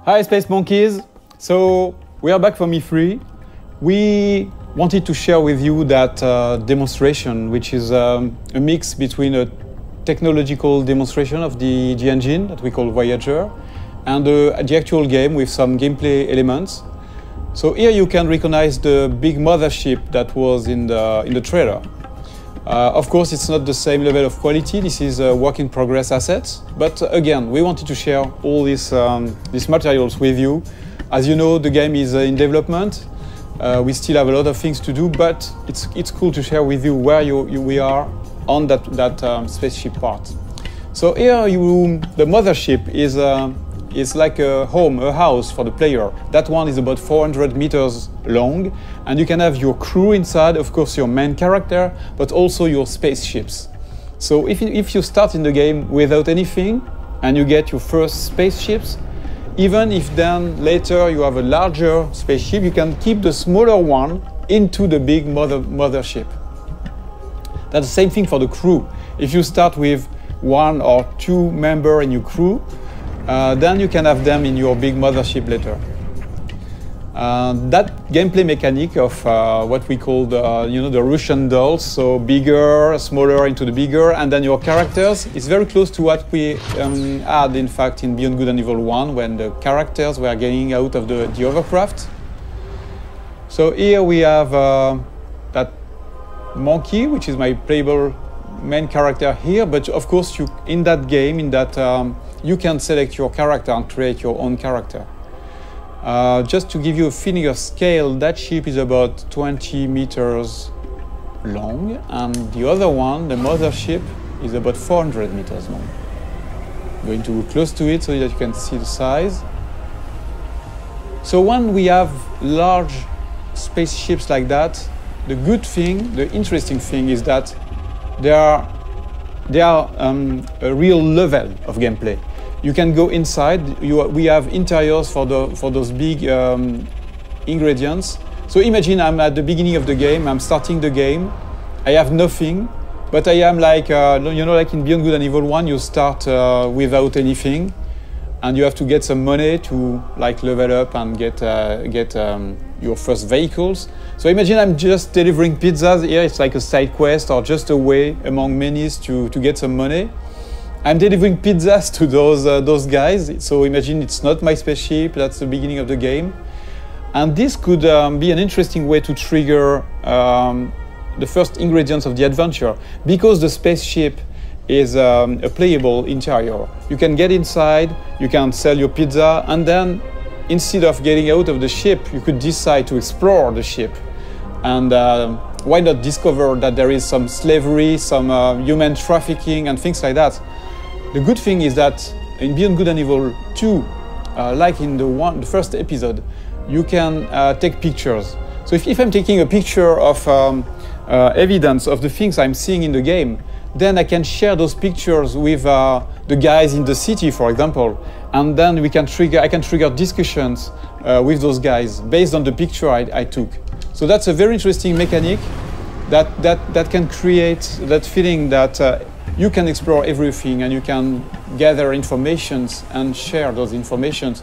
Hi Space Monkeys! So we are back from E3. We wanted to share with you that demonstration, which is a mix between a technological demonstration of the engine that we call Voyager and the actual game with some gameplay elements. So here you can recognize the big mothership that was in the trailer. Of course, it's not the same level of quality. This is a work-in-progress asset. But again, we wanted to share all these materials with you. As you know, the game is in development. We still have a lot of things to do, but it's cool to share with you where we are on that spaceship part. So here, the mothership is like a home, a house for the player. That one is about 400 meters long, and you can have your crew inside, of course your main character, but also your spaceships. So if you start in the game without anything, and you get your first spaceships, even if then later you have a larger spaceship, you can keep the smaller one into the big mothership. That's the same thing for the crew. If you start with 1 or 2 members in your crew, then you can have them in your big mothership later. That gameplay mechanic of what we call the Russian dolls, so bigger, smaller into the bigger, and then your characters, is very close to what we had in fact in Beyond Good and Evil 1, when the characters were getting out of the hovercraft. So here we have that monkey, which is my playable main character here, but of course in that game, you can select your character and create your own character. Just to give you a feeling of scale, that ship is about 20 meters long, and the other one, the mothership, is about 400 meters long. I'm going to go close to it so that you can see the size. So when we have large spaceships like that, the good thing, the interesting thing is that they are a real level of gameplay. You can go inside. We have interiors for those big ingredients. So imagine I'm at the beginning of the game. I'm starting the game. I have nothing, but I am like like in Beyond Good and Evil 1, you start without anything, and you have to get some money to like level up and get your first vehicles. So imagine I'm just delivering pizzas here. It's like a side quest or just a way among many to get some money. I'm delivering pizzas to those guys. So imagine it's not my spaceship. That's the beginning of the game, and this could be an interesting way to trigger the first ingredients of the adventure, because the spaceship is a playable interior. You can get inside, you can sell your pizza, and then instead of getting out of the ship, you could decide to explore the ship. And why not discover that there is some slavery, some human trafficking and things like that. The good thing is that in Beyond Good and Evil 2, like in the first episode, you can take pictures. So if I'm taking a picture of evidence of the things I'm seeing in the game, then I can share those pictures with the guys in the city, for example, and then I can trigger discussions with those guys based on the picture I took. So that's a very interesting mechanic that can create that feeling that you can explore everything and you can gather informations and share those informations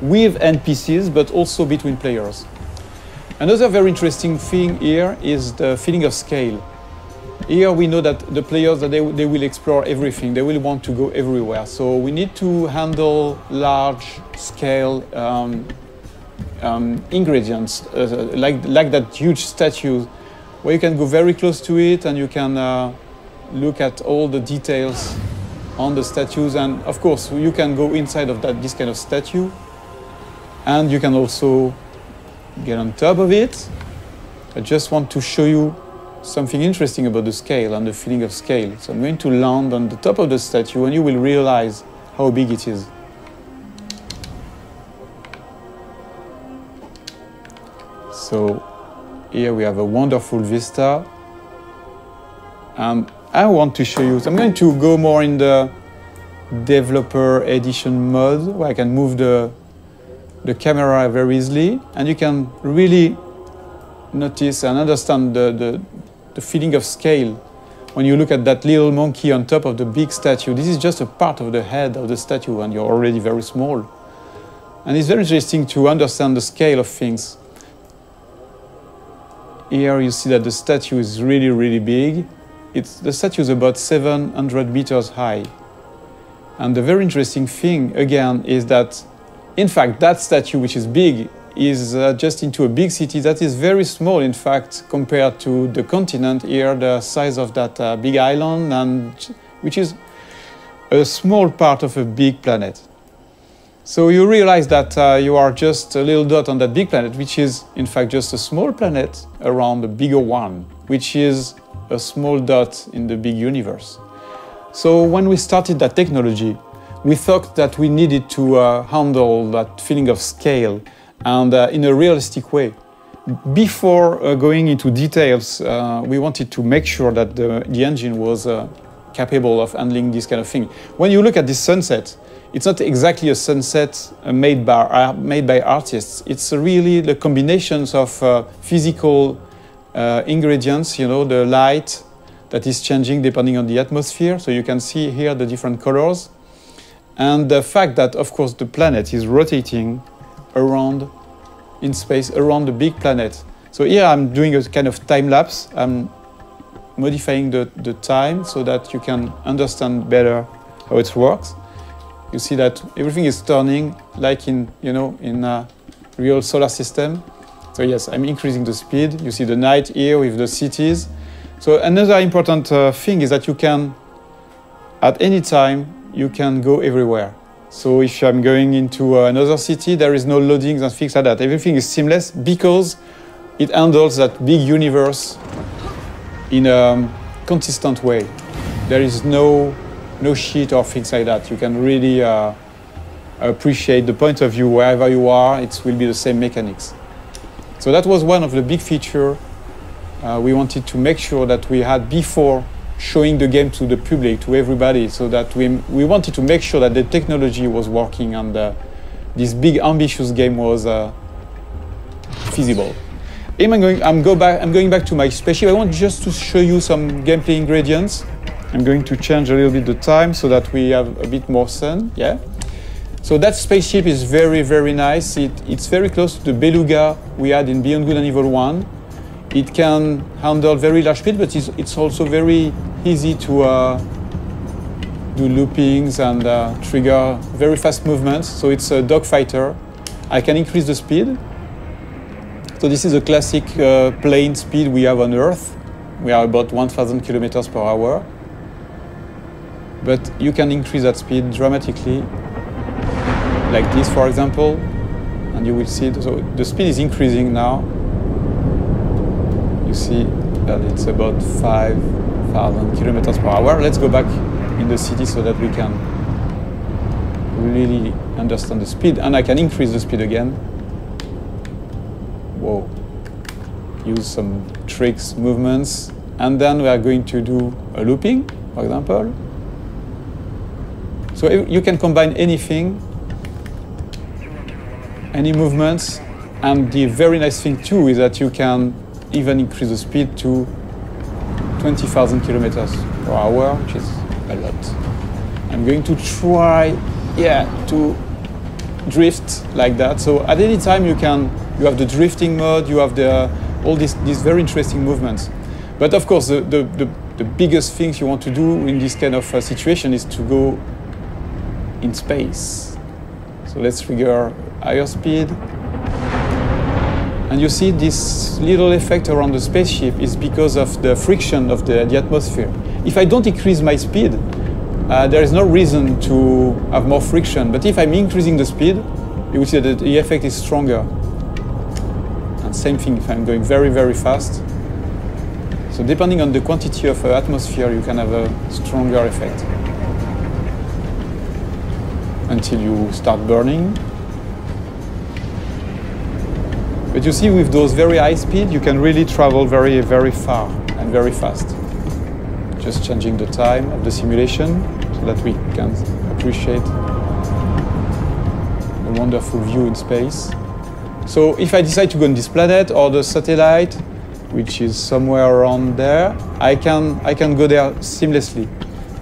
with NPCs, but also between players. Another very interesting thing here is the feeling of scale. Here we know that the players, they will explore everything. They will want to go everywhere. So we need to handle large-scale ingredients, like that huge statue, where you can go very close to it and you can look at all the details on the statues. And of course, you can go inside of this kind of statue, and you can also get on top of it. I just want to show you something interesting about the scale and the feeling of scale. So I'm going to land on the top of the statue, and you will realize how big it is. So here we have a wonderful vista. I want to show you, so I'm going to go more in the developer edition mode, where I can move the camera very easily, and you can really notice and understand the feeling of scale when you look at that little monkey on top of the big statue. This is just a part of the head of the statue, and you're already very small. And it's very interesting to understand the scale of things. Here you see that the statue is really, really big. The statue is about 700 meters high. And the very interesting thing, again, is that, in fact, that statue, which is big, is just into a big city that is very small, in fact, compared to the continent here, the size of that big island, and which is a small part of a big planet. So you realize that you are just a little dot on that big planet, which is, in fact, just a small planet around a bigger one, which is a small dot in the big universe. So when we started that technology, we thought that we needed to handle that feeling of scale and in a realistic way. Before going into details, we wanted to make sure that the engine was capable of handling this kind of thing. When you look at this sunset, it's not exactly a sunset made by artists. It's really the combinations of physical ingredients, you know, the light that is changing depending on the atmosphere. So you can see here the different colors. And the fact that, of course, the planet is rotating around in space, around the big planet. So here I'm doing a kind of time lapse. I'm modifying the time so that you can understand better how it works. You see that everything is turning like in a real solar system. So yes, I'm increasing the speed. You see the night here with the cities. So another important thing is that you can, at any time, you can go everywhere. So if I'm going into another city, there is no loadings and things like that. Everything is seamless because it handles that big universe in a consistent way. There is no sheet or things like that. You can really appreciate the point of view wherever you are. It will be the same mechanics. So that was one of the big features we wanted to make sure that we had before showing the game to the public, to everybody, so that we wanted to make sure that the technology was working and this big ambitious game was feasible. I'm going back to my spaceship. I want just to show you some gameplay ingredients. I'm going to change a little bit the time so that we have a bit more sun. Yeah. So that spaceship is very, very nice. It's very close to the Beluga we had in Beyond Good and Evil 1. It can handle very large speed, but it's also very easy to do loopings and trigger very fast movements. So it's a dogfighter. I can increase the speed. So this is a classic plane speed we have on Earth. We are about 1,000 kilometers per hour. But you can increase that speed dramatically, like this, for example, and you will see it. So the speed is increasing now. You see that it's about 5,000 kilometers per hour. Let's go back in the city so that we can really understand the speed. And I can increase the speed again. Whoa. Use some tricks, movements. And then we are going to do a looping, for example. So you can combine anything, any movements, and the very nice thing too is that you can even increase the speed to 20,000 kilometers per hour, which is a lot. I'm going to try, to drift like that. So at any time you have the drifting mode, you have all these very interesting movements. But of course, the biggest things you want to do in this kind of situation is to go in space. So let's trigger higher speed. And you see this little effect around the spaceship is because of the friction of the atmosphere. If I don't increase my speed, there is no reason to have more friction. But if I'm increasing the speed, you will see that the effect is stronger. And same thing if I'm going very, very fast. So depending on the quantity of atmosphere, you can have a stronger effect. Until you start burning. But you see, with those very high speed, you can really travel very, very far and very fast. Just changing the time of the simulation so that we can appreciate the wonderful view in space. So if I decide to go on this planet or the satellite, which is somewhere around there, I can go there seamlessly.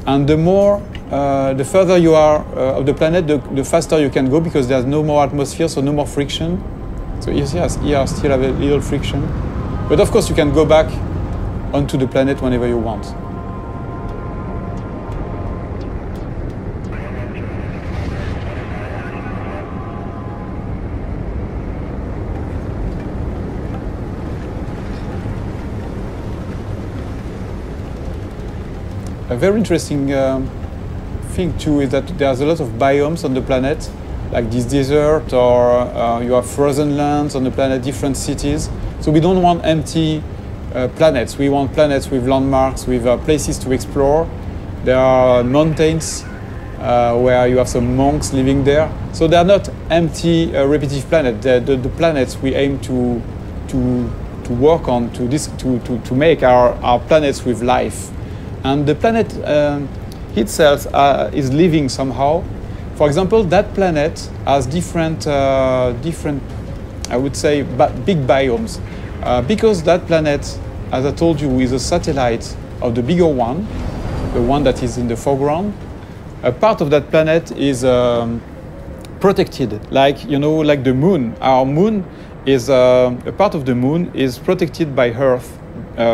And the more the further you are of the planet, the faster you can go because there's no more atmosphere, so no more friction. So here still have a little friction. But of course you can go back onto the planet whenever you want. A very interesting thing too is that there's a lot of biomes on the planet, like this desert, or you have frozen lands on the planet, different cities. So we don't want empty planets. We want planets with landmarks, with places to explore. There are mountains where you have some monks living there. So they are not empty, repetitive planets. The planets we aim to work on, to make our planets with life. And the planet itself is living somehow. For example, that planet has different, I would say, big biomes. Because that planet, as I told you, is a satellite of the bigger one, the one that is in the foreground. A part of that planet is protected, like the moon. Our moon is a part of the moon is protected by Earth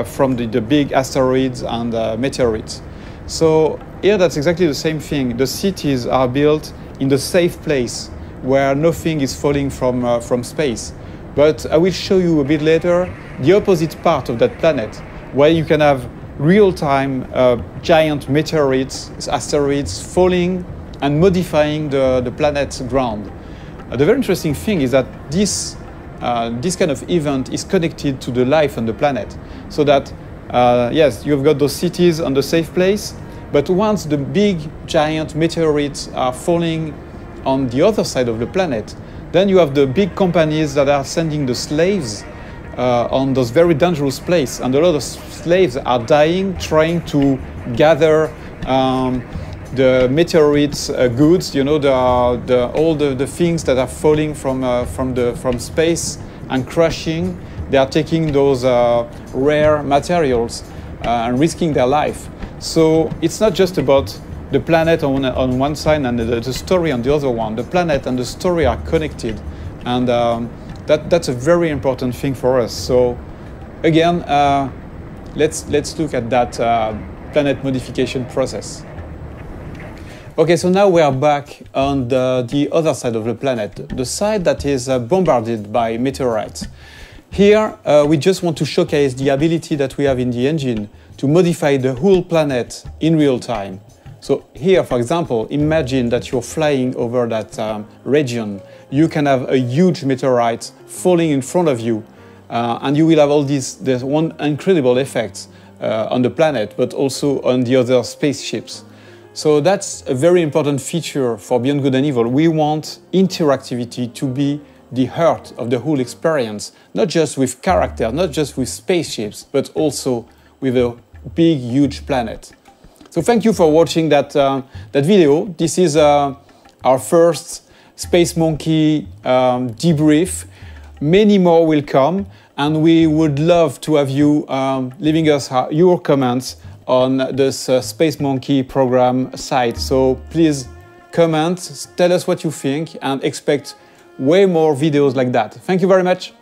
from the big asteroids and meteorites. So here that's exactly the same thing. The cities are built in the safe place where nothing is falling from space. But I will show you a bit later the opposite part of that planet, where you can have real-time giant meteorites, asteroids falling and modifying the planet's ground. The very interesting thing is that this kind of event is connected to the life on the planet. So that, yes, you've got those cities on the safe place, but once the big giant meteorites are falling on the other side of the planet, then you have the big companies that are sending the slaves on those very dangerous places. And a lot of slaves are dying trying to gather the meteorites goods, all the things that are falling from space and crashing. They are taking those rare materials and risking their life. So it's not just about the planet on one side and the story on the other one. The planet and the story are connected, and that's a very important thing for us. So again, let's look at that planet modification process. Okay, so now we are back on the other side of the planet, the side that is bombarded by meteorites. Here, we just want to showcase the ability that we have in the engine to modify the whole planet in real time. So here, for example, imagine that you're flying over that region. You can have a huge meteorite falling in front of you, and you will have all these one incredible effects on the planet, but also on the other spaceships. So that's a very important feature for Beyond Good and Evil. We want interactivity to be the heart of the whole experience, not just with characters, not just with spaceships, but also with a big, huge planet. So thank you for watching that video. This is our first Space Monkey debrief. Many more will come, and we would love to have you leaving us your comments on this Space Monkey program site. So please comment, tell us what you think, and expect way more videos like that. Thank you very much.